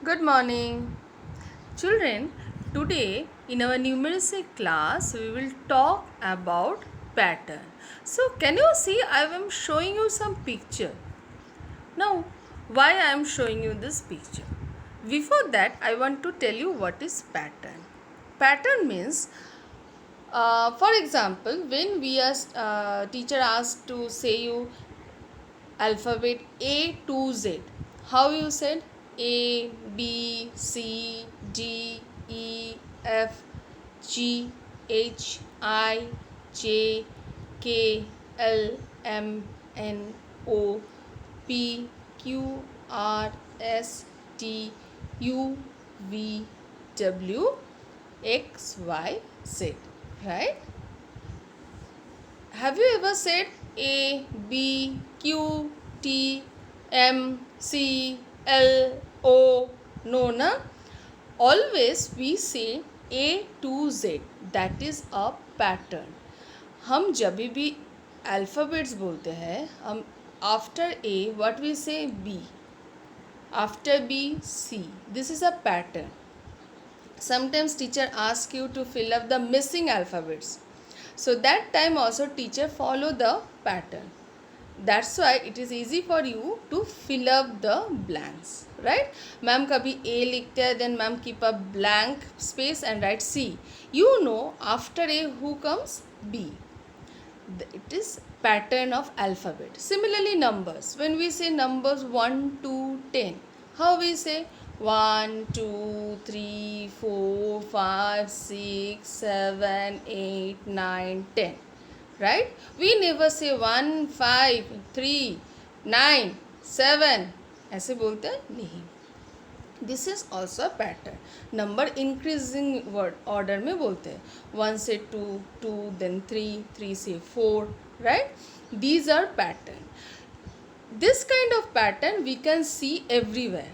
Good morning, children. Today in our numeracy class we will talk about pattern. So can you see I am showing you some picture. Now why I am showing you this picture? Before that I want to tell you what is pattern. Pattern means for example when we are teacher asked to say you alphabet A to Z. How you said? A, B, C, D, E, F, G, H, I, J, K, L, M, N, O, P, Q, R, S, T, U, V, W, X, Y, Z. Right? Have you ever said A, B, Q, T, M, C, L, O? No, na? Always we say A to Z. That is a pattern. हम जब भी alphabets बोलते हैं हम after A what we say B after B C this is a pattern sometimes teacher ask you to fill up the missing alphabets, so that time also teacher follow the pattern. That's why it is easy for you to fill up the blanks, right? Ma'am kabhi a likhte hai, then ma'am keep a blank space and write C. You know after a who comes B. It is pattern of alphabet. Similarly numbers, when we say numbers 1 to 10, how we say 1 2 3 4 5 6 7 8 9 10, right? We never say 1 5 3 9 7 ऐसे बोलते हैं नहीं. This is also a pattern. Number increasing word order में बोलते हैं 1 से 2 2 then 3 3 से 4, right? These are pattern. This kind of pattern we can see everywhere.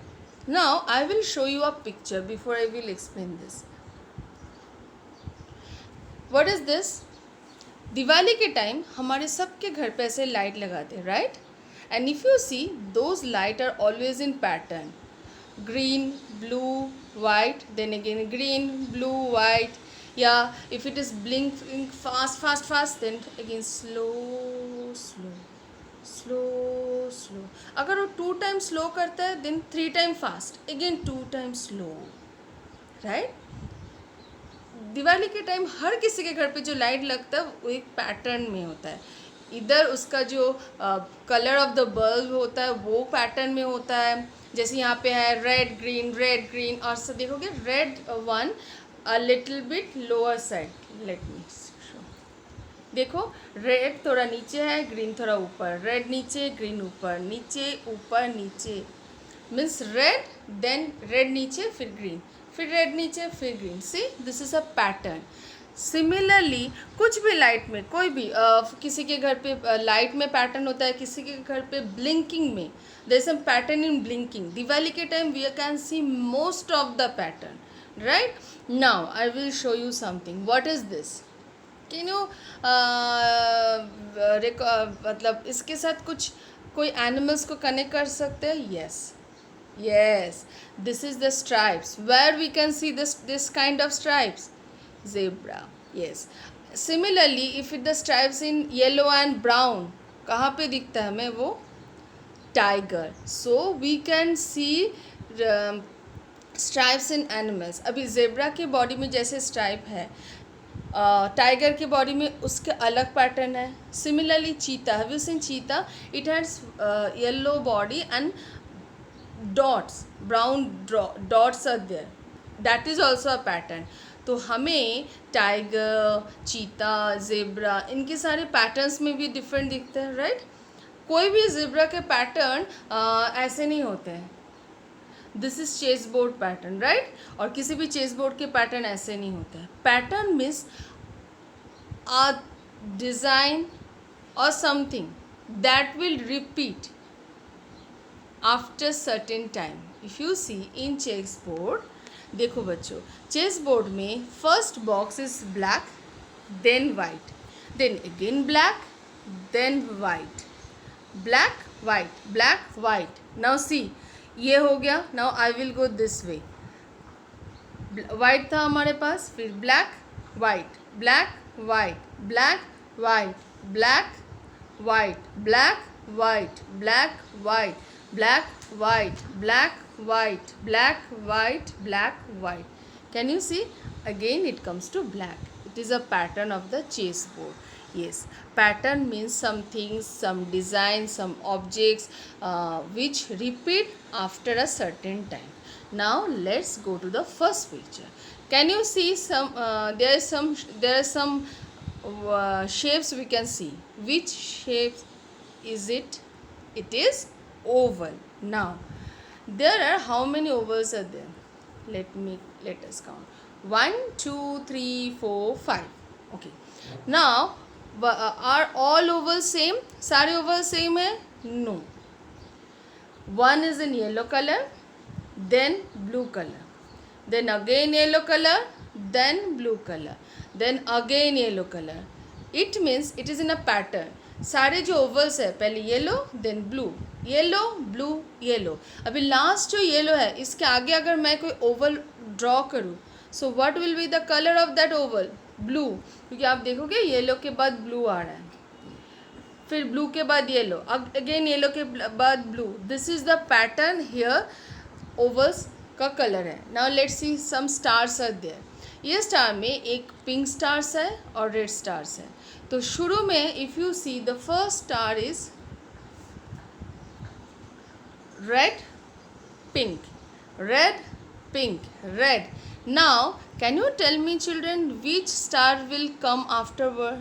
Now I will show you a picture before I will explain this. What is this? Diwali के time हमारे सबके घर पे ऐसे लाइट लगाते हैं, right? And if you see those light are always in pattern. Green, blue, white, then again green, blue, white. Yeah, if it is blinking fast, then again slow. अगर वो 2 times slow करता है then 3 times fast, again 2 times slow, right? Diwali के time हर किसी के घर पे जो लाइट लगता है वो एक पैटर्न में होता है. इधर उसका जो कलर ऑफ द बल्ब होता है वो पैटर्न में होता है. जैसे यहाँ पे है रेड ग्रीन और सब देखोगे red one a little bit lower side. Let me show. देखो रेड थोड़ा नीचे है, ग्रीन थोड़ा ऊपर, रेड नीचे ग्रीन ऊपर नीचे मीन्स रेड देन रेड नीचे फिर रेड नीचे फिर green. C this is a pattern. Similarly कुछ भी लाइट में कोई भी किसी के घर पे लाइट में पैटर्न होता है, किसी के घर पे ब्लिंकिंग में there is some pattern in blinking. Diwali के time we can see most of the pattern, right? Now I will show you something. What is this? Can you मतलब इसके साथ कुछ कोई एनिमल्स को कनेक्ट कर सकते हैं? yes this is the stripes. Where we can see this kind of stripes? Zebra. Yes. Similarly if the stripes in yellow and brown कहाँ पे दिखता है हमें वो? Tiger. So we can see stripes in animals. अभी zebra के body में जैसे स्ट्राइप है, टाइगर के बॉडी में उसके अलग पैटर्न है. Similarly cheetah, have you seen cheetah? It has yellow body and dots, brown dots are there. That is also a pattern. तो हमें टाइगर, चीता, जेब्रा इनके सारे पैटर्न्स में भी डिफरेंट दिखते हैं, राइट? कोई भी जेब्रा के पैटर्न ऐसे नहीं होते हैं. This is chess board pattern, right? और किसी भी चेस बोर्ड के पैटर्न ऐसे नहीं होते हैं. पैटर्न मीन्स अ डिज़ाइन और something that will repeat after certain time. If you see in chess board, देखो बच्चों चेस बोर्ड में first box is black then white then again black then white, black white. Now see ये हो गया. Now I will go this way. White था हमारे पास, फिर black white, black white, black white, black white, black white, black white, black white, black white, black white, black white. Can you see? Again it comes to black. It is a pattern of the chessboard. Yes, pattern means some things, some design, some objects which repeat after a certain time. Now let's go to the first picture. Can you see some? There are some shapes we can see. Which shape is it? It is oval. Now there are how many ovals are there? Let us count. 1 2 3 4 5. Okay. Now are all ovals same? सारे ovals same है? No. One is in yellow color, then blue color, then again yellow color, then blue color, then again yellow color. It means it is in a pattern. सारे जो ovals है पहले yellow then blue, yellow blue yellow. अभी last जो yellow है इसके आगे अगर मैं कोई ओवल ड्रॉ करूँ, so what will be the colour of that oval? Blue. क्योंकि आप देखोगे येलो के बाद ब्लू आ रहा है, फिर ब्लू के बाद येलो, अगेन येलो के बाद blue. This is the pattern here. Ovals का कलर है. Now let's see some stars are there. ये स्टार में एक पिंक स्टार्स है और रेड स्टार्स है. तो शुरू में if you see the first star is red pink, red pink, red. Now can you tell me children which star will come afterward?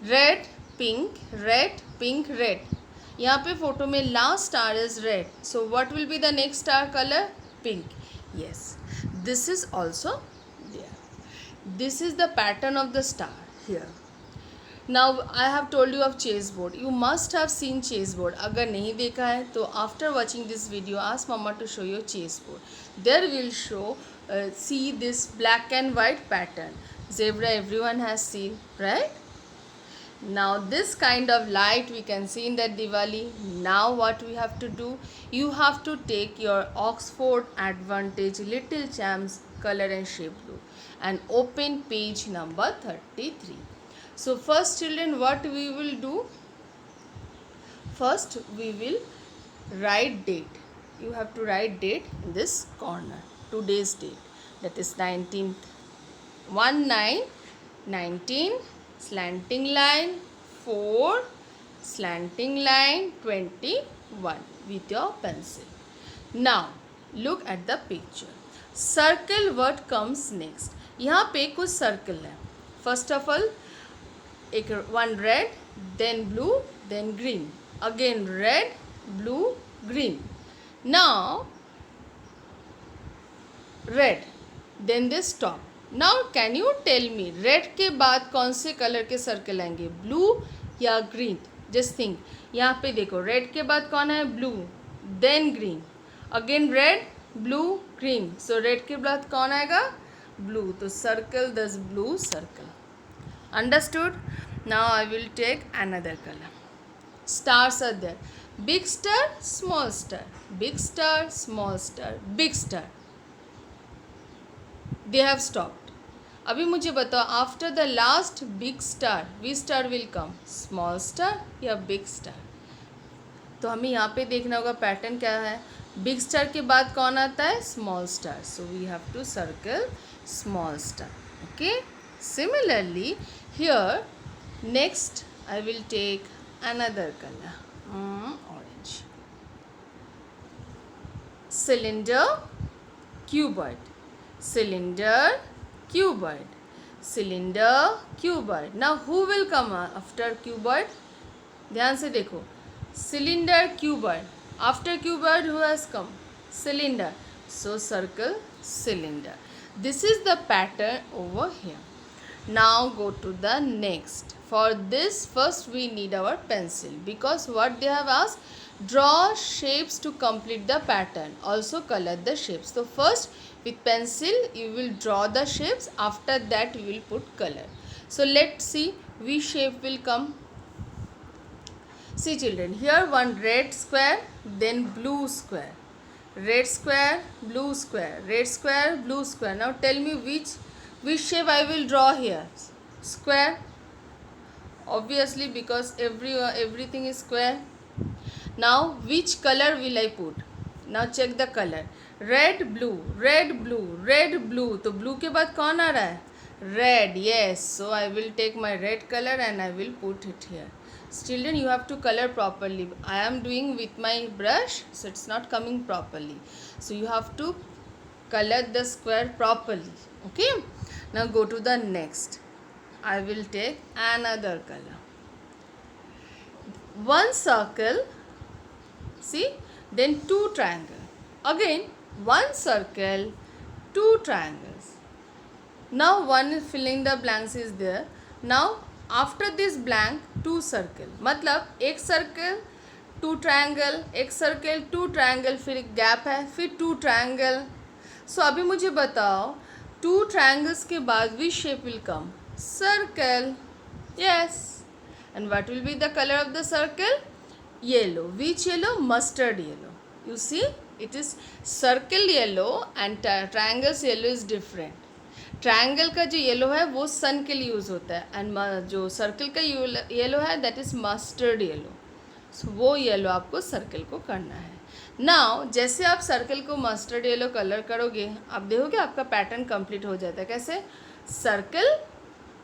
Red pink, red pink, red. यहाँ पे photo में last star is red, so what will be the next star colour? Pink. Yes, this is also there. This is the pattern of the star here. Now I have told you of chessboard. You must have seen chessboard. अगर नहीं देखा है तो after watching this video ask mama to show you chessboard. There will show see this black and white pattern. Zebra everyone has seen, right? Now this kind of light we can see in that Diwali. Now what we have to do? You have to take your Oxford Advantage Little Champs color and shape book and open page number 33. So first children what we will do? First we will write date. You have to write date in this corner. Today's date, that is 19th. 19 slanting line 4 slanting line 21 with your pencil. Now look at the picture. Circle what comes next. यहाँ पे कुछ circle है. First of all एक one red, then blue, then green, again red, blue, green. Now red, then they stop. Now can you tell me red के बाद कौन से colour के सर्कल आएंगे? ब्लू या ग्रीन? Just think. यहाँ पे देखो रेड के बाद कौन है? Blue, then green, again red, blue, green. So red के बाद कौन आएगा? ब्लू. तो सर्कल दस blue circle. Understood? Now I will take another color. Stars are there. Big star, small star, big star, small star, big star. They have stopped. अभी मुझे बताओ after the last big star which star will come? Small star या big star? तो हमें यहाँ पे देखना होगा पैटर्न क्या है. बिग स्टार के बाद कौन आता है? Small star. So we have to circle small star. Okay. Similarly here next I will take another color, orange. Cylinder, cuboid, cylinder, cuboid, cylinder, cuboid. Now who will come after cuboid? ध्यान से देखो. Cylinder, cuboid. After cuboid who has come? Cylinder. So circle cylinder. This is the pattern over here. Now go to the next. For this first we need our pencil, because what they have asked, draw shapes to complete the pattern, also color the shapes. So first with pencil you will draw the shapes, after that you will put color. So let's see which shape will come. See children, here one red square, then blue square, red square, blue square, red square, blue square. Now tell me which shape I will draw here. Square, obviously, because everything is square. Now which color will I put? Now check the color. Red, blue, red, blue, red, blue. तो blue के बाद कौन आ रहा है? Red. Yes. So I will take my red color and I will put it here. Children, you have to color properly. I am doing with my brush, so it's not coming properly. So you have to color the square properly. Okay. Now go to the next. I will take another color. One circle. See, then two triangles. Again, one circle, two triangles. Now one filling the blanks is there. Now after this blank, two circle. मतलब एक circle, two triangle, एक circle, two triangle, फिर एक gap है, फिर two triangle. So अभी मुझे बताओ, two triangles के बाद which shape will come? Circle. Yes. And what will be the color of the circle? Yellow. Which yellow? Mustard yellow. You see, it is circle yellow and triangles yellow is different. Triangle का जो yellow है वो सन के लिए use होता है and जो circle का येलो है दैट इज़ मस्टर्ड येलो. सो वो येलो आपको सर्कल को करना है. नाउ जैसे आप सर्कल को मस्टर्ड येलो कलर करोगे आप देखोगे आपका पैटर्न कंप्लीट हो जाता है. कैसे? Circle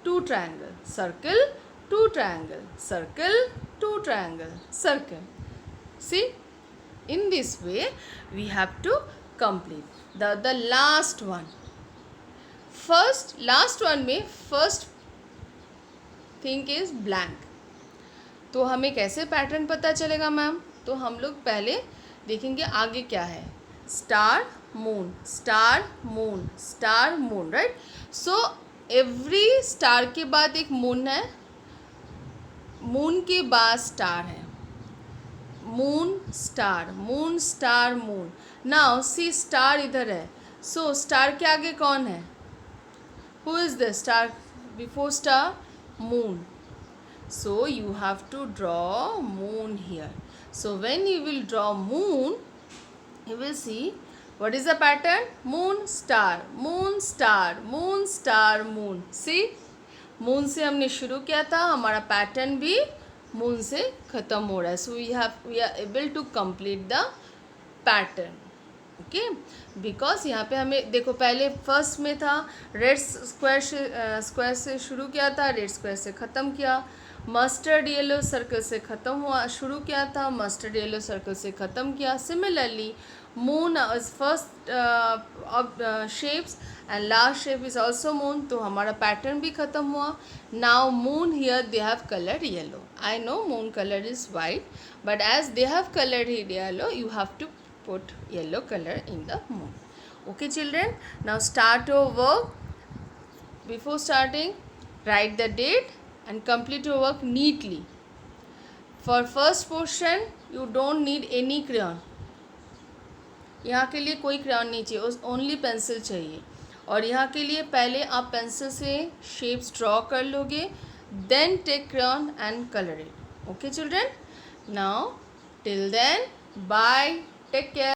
to triangle, circle to triangle, circle to triangle, circle. See, in this way we have to complete the last one. Last one में फर्स्ट थिंग इज ब्लैंक. तो हमें कैसे पैटर्न पता चलेगा मैम? तो हम लोग पहले देखेंगे आगे क्या है. Star moon, star moon, star moon, right. So every star के बाद एक मून है, मून के बाद स्टार है. Moon star, moon star, moon. Now see star इधर है. सो स्टार के आगे कौन है? Who is the star before star? Moon. So you have to draw moon here. So when you will draw moon, you will see what is the pattern? Moon star, moon star, moon star, moon. See, moon से हमने शुरू किया था, हमारा pattern भी moon से ख़त्म हो रहा है. So we are able to complete the pattern. Okay, because यहाँ पे हमें देखो पहले फर्स्ट में था रेड स्क्वायर से शुरू किया था, रेड स्क्वायर से ख़त्म किया. मस्टर्ड येलो सर्कल से ख़त्म हुआ, शुरू किया था, मस्टर्ड येलो सर्कल से ख़त्म किया. Similarly moon is first shapes and last shape is also moon. तो हमारा पैटर्न भी ख़त्म हुआ. Now moon here they have colour yellow. I know moon colour is white but as they have colour yellow you have to put yellow color in the moon. Okay children, now start your work. Before starting, write the date and complete your work neatly. For first portion you don't need any crayon. यहाँ के लिए कोई crayon नहीं चाहिए, only pencil चाहिए. और यहाँ के लिए पहले आप पेंसिल से शेप्स ड्रॉ कर लोगे, then take crayon and color it. Okay children, now till then bye, take care.